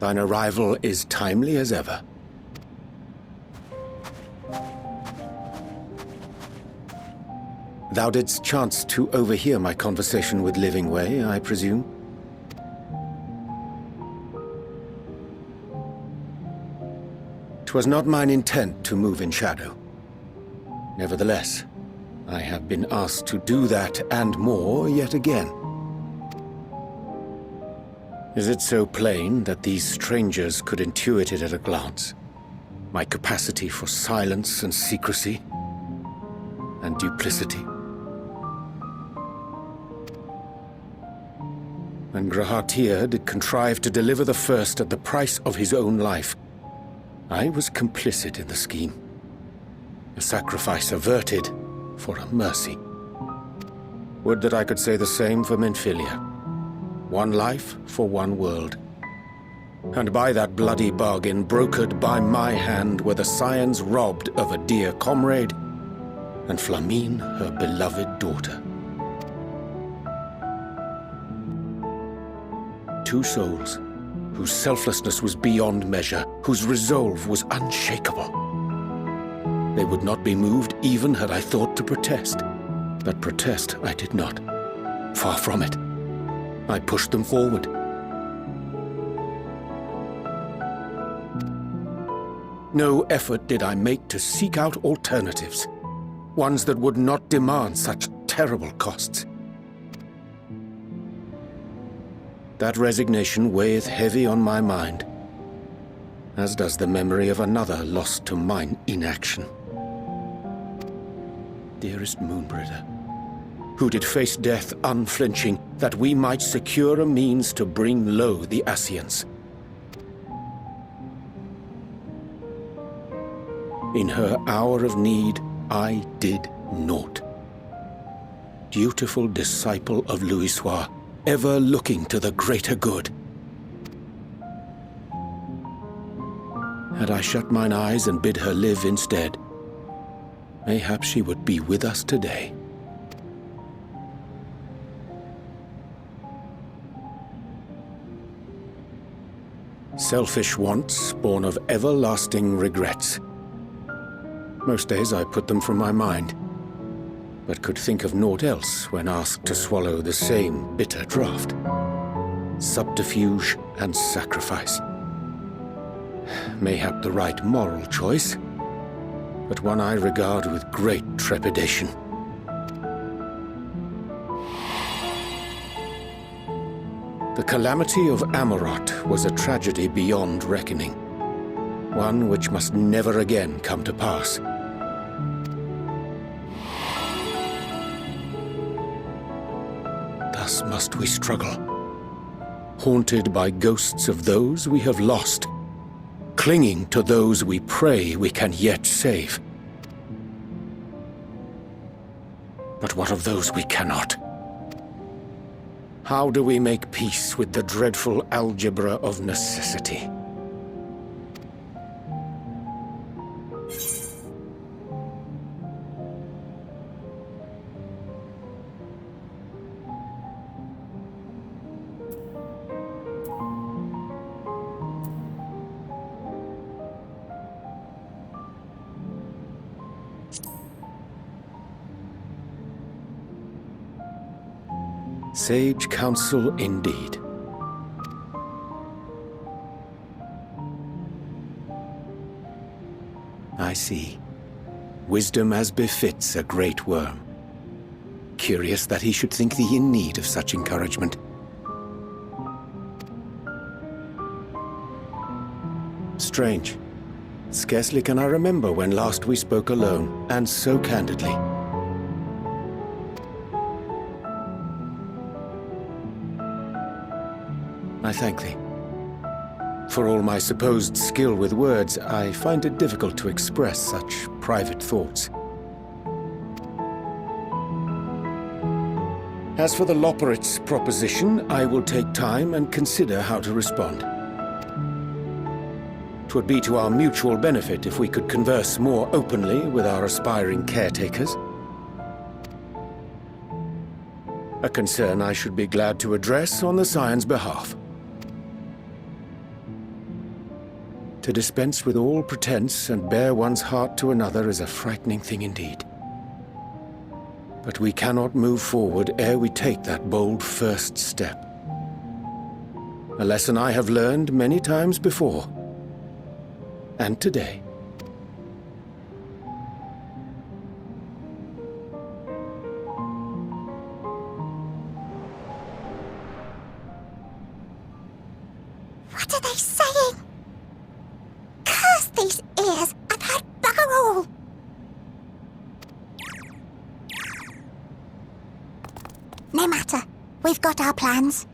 Thine arrival is timely as ever. Thou didst chance to overhear my conversation with Livingway, I presume? 'Twas not mine intent to move in shadow. Nevertheless, I have been asked to do that and more yet again. Is it so plain that these strangers could intuit it at a glance? My capacity for silence and secrecy and duplicity? When Grahatir did contrive to deliver the first at the price of his own life, I was complicit in the scheme. A sacrifice averted for a mercy. Would that I could say the same for Menphilia. One life for one world. And by that bloody bargain brokered by my hand were the scions robbed of a dear comrade, and Flamine her beloved daughter. Two souls, whose selflessness was beyond measure, whose resolve was unshakable. They would not be moved even had I thought to protest. But protest I did not. Far from it. I pushed them forward. No effort did I make to seek out alternatives, ones that would not demand such terrible costs. That resignation weigheth heavy on my mind, as does the memory of another lost to mine inaction. Dearest Moonbringer, who did face death unflinching, that we might secure a means to bring low the Ascians. In her hour of need, I did naught. Dutiful disciple of Louisoix, ever looking to the greater good. Had I shut mine eyes and bid her live instead, mayhap she would be with us today. Selfish wants born of everlasting regrets. Most days I put them from my mind, but could think of naught else when asked to swallow the same bitter draught. Subterfuge and sacrifice. Mayhap the right moral choice, but one I regard with great trepidation. The calamity of Amarot was a tragedy beyond reckoning, one which must never again come to pass. Thus must we struggle, haunted by ghosts of those we have lost, clinging to those we pray we can yet save. But what of those we cannot? How do we make peace with the dreadful algebra of necessity? Sage counsel indeed. I see. Wisdom as befits a great worm. Curious that he should think thee in need of such encouragement. Strange. Scarcely can I remember when last we spoke alone, and so candidly. I thank thee. For all my supposed skill with words, I find it difficult to express such private thoughts. As for the Loporrit's proposition, I will take time and consider how to respond. 'Twould be to our mutual benefit if we could converse more openly with our aspiring caretakers. A concern I should be glad to address on the Scion's behalf. To dispense with all pretense and bare one's heart to another is a frightening thing indeed. But we cannot move forward ere we take that bold first step. A lesson I have learned many times before. And today. What are they saying? Curse these ears and that Burrow! No matter. We've got our plans.